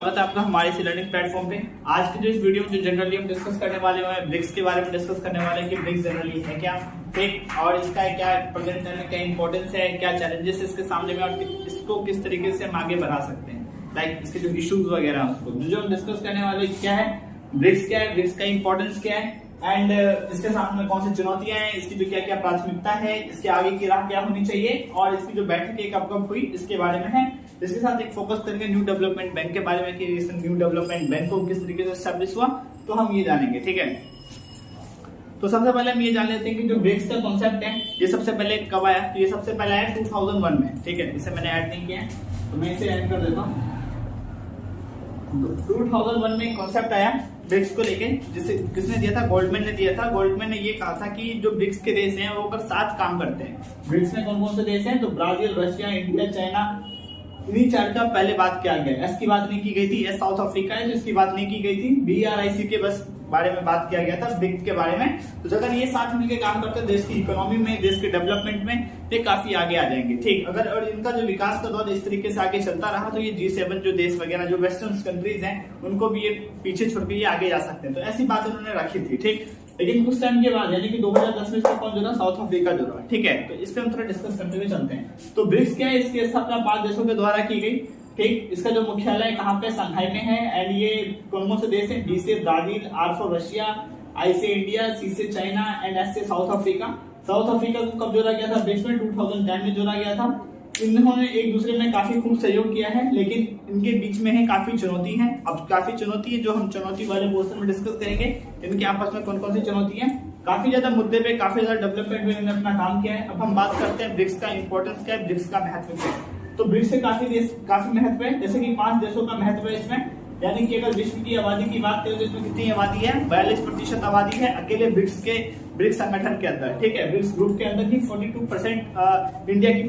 स्वागत है आपका हमारे इस लर्निंग प्लेटफॉर्म पे। आज की जो इस वीडियो में जो जनरली हम डिस्कस करने वाले हैं ब्रिक्स के बारे में डिस्कस करने वाले हैं कि ब्रिक्स जनरली है क्या, ठीक, और इसका क्या प्रेजेंट टाइम में क्या इंपॉर्टेंस है, क्या चैलेंजेस है इसके सामने में, और इसको किस तरीके से हम आगे बढ़ा सकते हैं, लाइक इसके जो इश्यूज वगैरह हैं उसको जो हम डिस्कस करने वाले क्या है, ब्रिक्स क्या है, ब्रिक्स का इंपॉर्टेंस क्या है, एंड इसके सामने में कौन सी चुनौतियां हैं, इसकी जो क्या क्या प्राथमिकता है, इसके आगे की राह क्या होनी चाहिए, और इसकी जो बैठक कब कब हुई इसके बारे में है। इसके साथ एक फोकस करेंगे न्यू डेवलपमेंट बैंक के बारे में कि इस न्यू डेवलपमेंट बैंक को किस तरीके से एस्टैब्लिश हुआ, तो हम ये जानेंगे, ठीक है। तो सबसे पहले हम ये जान लेते हैं कि जो ब्रिक्स का कॉन्सेप्ट है ये सबसे पहले कब आया। तो ये सबसे पहले आया 2001 में, ठीक है। इसे मैंने ऐड नहीं किया है तो मैं इसे ऐड कर देता हूँ। 2001 में कॉन्सेप्ट आया ब्रिक्स को लेके, जिसे किसने दिया था, गोल्डमैन ने दिया था। गोल्डमैन ने ये कहा था कि जो ब्रिक्स के देश हैं वो अगर साथ काम करते हैं। ब्रिक्स में कौन कौन से देश हैं, तो ब्राजील, रशिया, इंडिया, चाइना, इन्हीं चार का पहले बात किया गया। एस की बात नहीं की गई थी, एस साउथ अफ्रीका है तो इसकी बात नहीं की गई थी। BRIC के बस बारे में बात किया गया था, ब्रिक्स के बारे में। तो अगर ये साथ मिलकर काम करते हैं देश की इकोनॉमी में, देश के डेवलपमेंट में, ये काफी आगे आ जाएंगे, ठीक। अगर और इनका जो विकास का दौर इस तरीके से आगे चलता रहा तो ये G7 जो देश वगैरह जो वेस्टर्न कंट्रीज हैं उनको भी ये पीछे छोड़ के ये आगे जा सकते हैं। तो ऐसी बात उन्होंने रखी थी, ठीक। लेकिन कुछ टाइम के बाद यानी कि 2010 में इसका कौन जुड़ा, साउथ अफ्रीका जुड़ा, ठीक है। तो इस पे हम थोड़ा डिस्कस करते हुए चलते हैं। तो ब्रिक्स क्या है, इसकी स्थापना 5 देशों के द्वारा की गई, ठीक। इसका जो मुख्यालय कहाँ पे, शंघाई में है। एंड ये कौन कौन से देश है, B से ब्राजील, R से रशिया, I से इंडिया, C से चाइना एंड S से साउथ अफ्रीका। साउथ अफ्रीका को कब जोड़ा गया था ब्रिक्स में, 2010 में जोड़ा गया था। इन्होंने एक दूसरे में काफी खूब सहयोग किया है, लेकिन इनके बीच में है काफी चुनौती है। अब काफी चुनौती है जो हम चुनौती वाले पोर्शन में डिस्कस करेंगे। इनके आपस में कौन कौन सी चुनौती है, काफी ज्यादा मुद्दे पे, काफी ज्यादा डेवलपमेंट में इन्होंने अपना काम किया है। अब हम बात करते हैं ब्रिक्स का इंपॉर्टेंस क्या है, ब्रिक्स का महत्व क्या है। तो ब्रिक्स से काफी महत्व है, जैसे कि 5 देशों का महत्व है इसमें। यानी कि अगर विश्व की आबादी की बात करें तो इसमें कितनी आबादी है, 42% आबादी है अकेले ब्रिक्स संगठन के अंदर, ठीक है। ब्रिक्स ग्रुप के अंदर ही 42% इंडिया की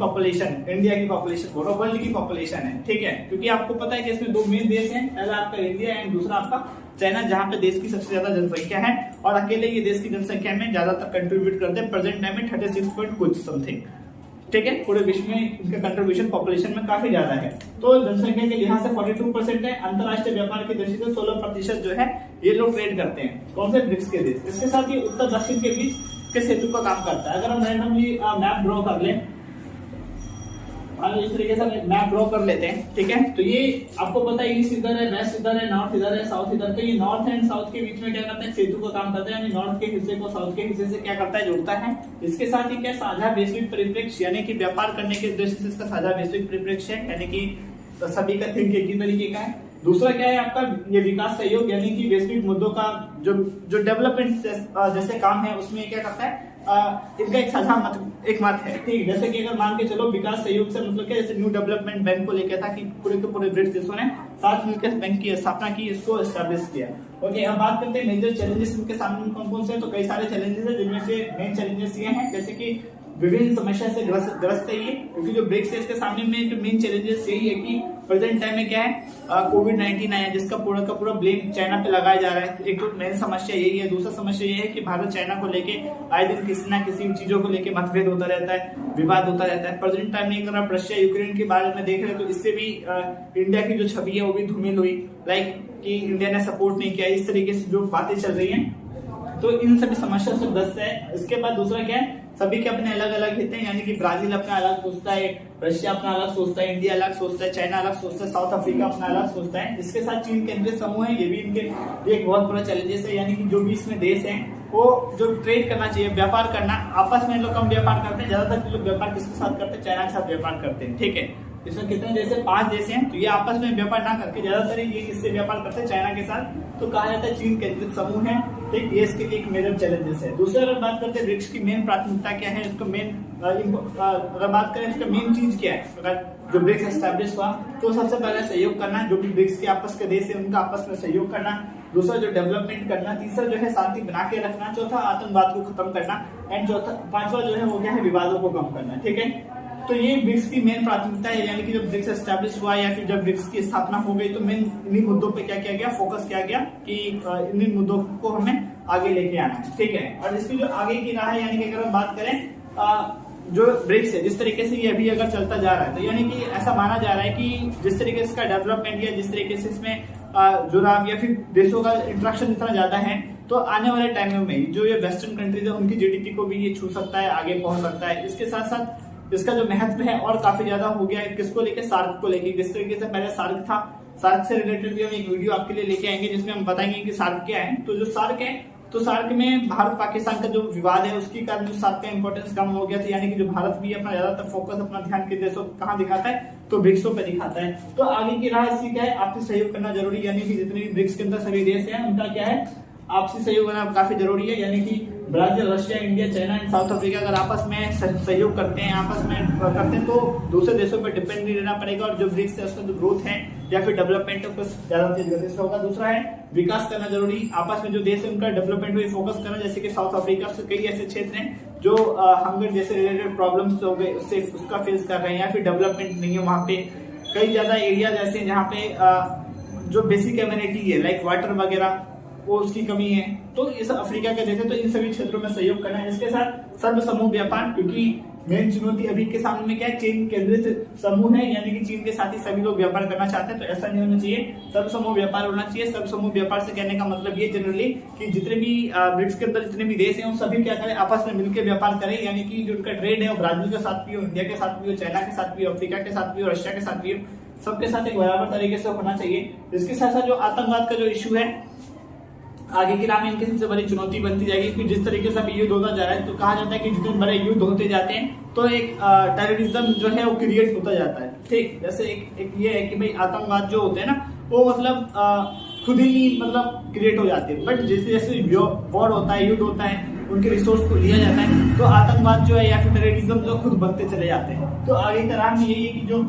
पॉपुलेशन वर्ल्ड की पॉपुलेशन है, ठीक है। क्योंकि आपको पता है कि इसमें 2 मेन देश हैं, पहला आपका इंडिया एंड दूसरा आपका चाइना, जहां पे देश की सबसे ज्यादा जनसंख्या है, और अकेले ये देश की जनसंख्या में ज्यादातर कंट्रीब्यूट करते हैं। प्रेजेंट टाइम में 36 पॉइंट कुछ समथिंग, ठीक है। पूरे विश्व में इनका कंट्रीब्यूशन पॉपुलेशन में काफी ज्यादा है। तो जनसंख्या के लिहाज से 42% है। अंतरराष्ट्रीय व्यापार की दृष्टि से 16% जो है ये लोग ट्रेड करते हैं, कौन से, ब्रिक्स के देश। इसके साथ ही उत्तर दक्षिण के बीच के सेतु का काम करता है। अगर हम रैंडमली मैप ड्रॉ कर लें, इस तरीके से मैप ड्रॉ कर लेते हैं, ठीक है। तो ये आपको पता है ईस्ट इधर है, वेस्ट इधर है, नॉर्थ इधर है, साउथ इधर। तो ये नॉर्थ एंड साउथ के बीच में क्या करता है, सेतु का काम करता है, यानी नॉर्थ के हिस्से को साउथ के हिस्से से क्या करता है, जोड़ता है। इसके साथ ही क्या, साझा वैश्विक परिप्रेक्ष्य, यानी कि व्यापार करने के उद्देश्य से इसका साझा वैश्विक परिप्रेक्ष्य है, यानी कि सभी का थिंक एक ही तरीके का है। दूसरा क्या है आपका, ये विकास सहयोग, यानी कि वैश्विक मुद्दों का जो डेवलपमेंट जैसे काम है उसमें क्या करता है, इनका एक साझा मत है, ठीक। जैसे कि अगर मान के चलो विकास सहयोग से मतलब क्या, जैसे न्यू डेवलपमेंट बैंक को लेकर था कि पूरे के पूरे ब्रिक्स देशों ने साथ मिलकर बैंक की स्थापना की, इसको एस्टैब्लिश किया। ओके, अब बात करते हैं मेजर चैलेंजेस इनके सामने कौन कौन से हैं। तो कई सारे चैलेंजेस हैं, जिनमें से मेन चैलेंजेस ये हैं, जैसे कि विभिन्न समस्या से ग्रस्त है ये, क्योंकि जो ब्रिक्स है इसके सामने में जो मेन चैलेंजेस यही है कि प्रेजेंट टाइम में क्या है, कोविड-19 आया जिसका पूरा का पूरा ब्लेम चाइना पे लगाया जा रहा है। एक तो मेन समस्या यही है। दूसरा समस्या ये है कि भारत चाइना को लेके आए दिन किसी ना किसी चीजों को लेके मतभेद होता रहता है, विवाद होता रहता है। प्रेजेंट टाइम में अगर आप रशिया यूक्रेन के बारे में देख रहे हैं तो इससे भी इंडिया की जो छवि है वो भी धूमिल हुई, लाइक कि इंडिया ने सपोर्ट नहीं किया, इस तरीके से जो बातें चल रही है, तो इन सभी समस्या से ग्रस्त है। इसके बाद दूसरा क्या है, सभी के अपने अलग अलग हित हैं, यानी कि ब्राजील अपना अलग सोचता है, रशिया अपना अलग सोचता है, इंडिया अलग सोचता है, चाइना अलग सोचता है, साउथ अफ्रीका अपना अलग सोचता है। इसके साथ चीन केंद्रित समूह है, ये भी इनके एक बहुत बड़ा चैलेंजेस है। यानी कि जो भी इसमें देश हैं वो जो ट्रेड करना चाहिए, व्यापार करना, आपस में लोग कम व्यापार करते हैं, ज्यादातर लोग व्यापार किसके साथ करते हैं, चाइना के साथ व्यापार करते हैं, ठीक है। इसमें कितने देश है, 5 देश हैं। तो ये आपस में व्यापार ना करके ज्यादातर ये किससे व्यापार करते हैं, चाइना के साथ। तो कहा जाता है चीन केंद्रित समूह है, ठीक। ये इसके लिए एक मेजर चैलेंजेस है। दूसरा अगर बात करते हैं ब्रिक्स की मेन प्राथमिकता क्या है, इसको मेन अगर बात करें इसका मेन चीज क्या है, अगर जो ब्रिक्स एस्टैब्लिश हुआ तो सबसे पहले सहयोग करना, जो भी ब्रिक्स के आपस के देश है उनका आपस में सहयोग करना। दूसरा जो डेवलपमेंट करना। तीसरा जो है शांति बना के रखना। चौथा आतंकवाद को खत्म करना। एंड पांचवा जो है वो क्या है, विवादों को कम करना, ठीक है। तो ये ब्रिक्स की मेन प्राथमिकता है, यानी कि जब ब्रिक्स एस्टैब्लिश हुआ या फिर जब ब्रिक्स की स्थापना हो गई तो मेन इन्हीं मुद्दों पे क्या किया गया, फोकस किया गया कि इन्हीं मुद्दों को हमें आगे लेके आना है, ठीक है। और इसकी जो आगे की राह है, यानी कि अगर हम बात करें जो ब्रिक्स है जिस तरीके से ये अभी अगर चलता जा रहा है, तो यानी कि ऐसा माना जा रहा है कि जिस तरीके से इसका डेवलपमेंट या जिस तरीके से इसमें जुड़ाव या फिर देशों का इंट्रैक्शन इतना ज्यादा है, तो आने वाले टाइम में जो ये वेस्टर्न कंट्रीज है उनकी जीडीपी को भी ये छू सकता है, आगे पहुंच सकता है। इसके साथ साथ इसका जो महत्व है और काफी ज्यादा हो गया है। किसको लेके? सार्क को लेके। जिस तरीके से पहले सार्क था, सार्क से रिलेटेड भी हम एक वीडियो आपके लिए लेके आएंगे जिसमें हम बताएंगे कि सार्क क्या है। तो जो सार्क है, तो सार्क में भारत पाकिस्तान का जो विवाद है उसके कारण जो सार्क का इंपॉर्टेंस कम हो गया था, यानी कि जो भारत भी अपना ज्यादातर फोकस अपना ध्यान के देशों कहाँ दिखाता है, तो ब्रिक्सों पे दिखाता है। तो आगे की राह इसकी क्या है? आपसे सहयोग करना जरूरी, यानी कि जितने भी ब्रिक्स के अंदर सभी देश हैं उनका क्या है? आपसी सहयोग करना काफी जरूरी है। यानी कि Brazil, Russia, India, China and south Africa अगर आपस में सहयोग करते हैं, आपस में करते हैं, तो दूसरे देशों पर डिपेंड नहीं रहना पड़ेगा और जो ब्रिक्स है उसका जो ग्रोथ है या फिर डेवलपमेंट है कुछ ज्यादा तेज गति से होगा। दूसरा है विकास करना जरूरी, आपस में जो देश है उनका डेवलपमेंट पे फोकस करना। जैसे कि साउथ अफ्रीका से कई ऐसे क्षेत्र हैं जो हंगर जैसे रिलेटेड प्रॉब्लम्स हो गए उससे उसका फेस कर रहे हैं या फिर डेवलपमेंट नहीं है वहां पे। कई ज्यादा एरियाज ऐसे हैं जहाँ पे जो बेसिक एम्यूनिटी है लाइक वाटर वगैरह वो उसकी कमी है, तो इस अफ्रीका के देश है, तो इन सभी क्षेत्रों में सहयोग करना है। इसके साथ सर्व समूह व्यापार, क्योंकि मेन चुनौती अभी के सामने में क्या है? चीन केंद्रित समूह है, यानी कि चीन के साथ ही सभी लोग व्यापार करना चाहते हैं, तो ऐसा नहीं होना चाहिए। सर्व समूह व्यापार होना चाहिए। सर्व समूह व्यापार से कहने का मतलब ये जनरली कि जितने भी ब्रिक्स के अंदर जितने भी देश हैं वो सभी क्या करें? आपस में मिलकर व्यापार करें, यानी कि जो उनका ट्रेड है वो ब्राजील के साथ भी हो, इंडिया के साथ भी हो, चाइना के साथ भी हो, अफ्रीका के साथ भी हो, रशिया के साथ भी हो, सबके साथ एक बराबर तरीके से होना चाहिए। इसके साथ साथ जो आतंकवाद का जो इशू है आगे की राह में इनकी सबसे बड़ी चुनौती बनती जाएगी, कि जिस तरीके से अभी युद्ध होता जा रहा है, तो कहा जाता है कि जितने बड़े युद्ध होते जाते हैं तो एक टेररिज्म जो है वो क्रिएट होता जाता है। ठीक, जैसे एक ये है कि भाई आतंकवाद जो होते हैं ना वो मतलब खुद ही मतलब क्रिएट हो जाते हैं, बट जैसे जैसे वॉर होता है, युद्ध होता है, उनके रिसोर्स को लिया जाता है, तो आतंकवाद जो है या फिर टेररिज्म जो खुद बनते चले जाते हैं। तो आगे की राह में यही है कि जो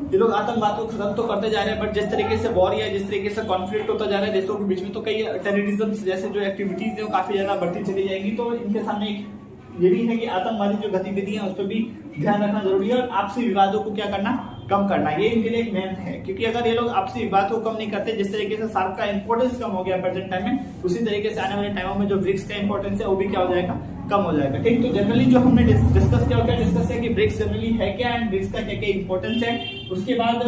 ये लोग आतंकवाद को खत्म तो करते जा रहे हैं, बट जिस तरीके से वॉर या जिस तरीके से कॉन्फ्लिक्ट होता जा रहा है देशों के बीच में, तो कई टेररिज्म जैसे जो एक्टिविटीज है वो काफी ज्यादा बढ़ती चली जाएंगी। तो इनके सामने ये भी है कि आतंकवादी जो गतिविधियां हैं उस पर भी ध्यान रखना जरूरी है और आपसी विवादों को क्या करना? कम करना। ये इनके लिए एक मेन है, क्योंकि अगर ये लोग आपसी विवाद को कम नहीं करते, जिस तरीके से सार्क का इंपॉर्टेंस कम हो गया प्रेजेंट टाइम में, उसी तरीके से आने वाले टाइमों में जो ब्रिक्स का इंपॉर्टेंस है वो भी क्या हो जाएगा? कम हो जाएगा। ठीक, तो जनरली जो हमने डिस्कस किया कि ब्रिक्स जनरली है क्या एंड ब्रिक्स का क्या क्या इंपॉर्टेंस है, उसके बाद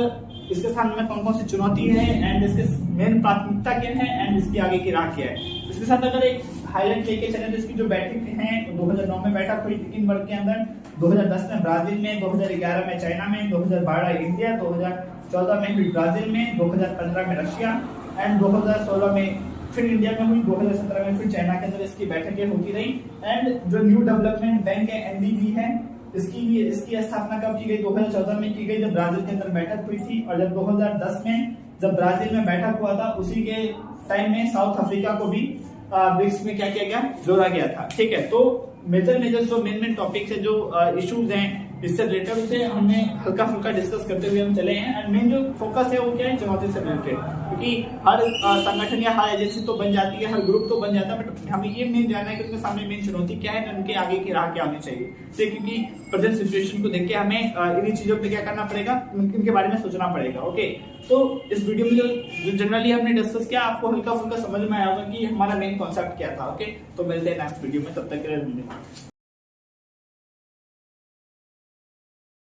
इसके साथ में कौन कौन सी चुनौती है एंड इसके मेन प्राथमिकता क्या है एंड इसकी आगे की राह क्या है। इसके साथ अगर एक हाईलाइट लेके चले तो इसकी जो बैठक है 2009 में बैठक हुई थी 3 वर्ग के अंदर, 2010 में ब्राजील में, 2011 में चाइना में, 2012 इंडिया, 2014 में भी ब्राजील में, 2015 में रशिया एंड 2016 में फिर इंडिया में हुई, 2017 में फिर चाइना के अंदर इसकी बैठकें होती रही। एंड जो न्यू डेवलपमेंट बैंक है एनडीबी है, इसकी स्थापना कब की गई? 2014 में की गई जब ब्राजील के अंदर बैठक हुई थी। और जब 2010 में जब ब्राजील में बैठक हुआ था उसी के टाइम में साउथ अफ्रीका को भी ब्रिक्स में क्या किया गया? जोड़ा गया था। ठीक है, तो मेजर जो मेन टॉपिक्स है, जो इश्यूज हैं इससे रिलेटेड, उसे हमने हल्का फुल्का डिस्कस करते हुए हम चले हैं। एंड मेन जो फोकस है वो क्या है? चुनौती से रिलेटेड, क्योंकि हर संगठन या हर एजेंसी तो बन जाती है, हर ग्रुप तो बन जाता है, बट हमें ये मेन जानना है कि उनके सामने मेन चुनौती क्या है, उनके आगे की राह क्या होनी चाहिए। क्योंकि प्रेजेंट सिचुएशन को देख के हमें इन्हीं चीजों पे क्या करना पड़ेगा? इनके बारे में सोचना पड़ेगा। ओके, तो इस वीडियो में जो जनरली हमने डिस्कस किया आपको हल्का फुल्का समझ में आया होगा कि हमारा मेन कॉन्सेप्ट क्या था। ओके, तो मिलते हैं नेक्स्ट वीडियो में, तब तक के लिए धन्यवाद।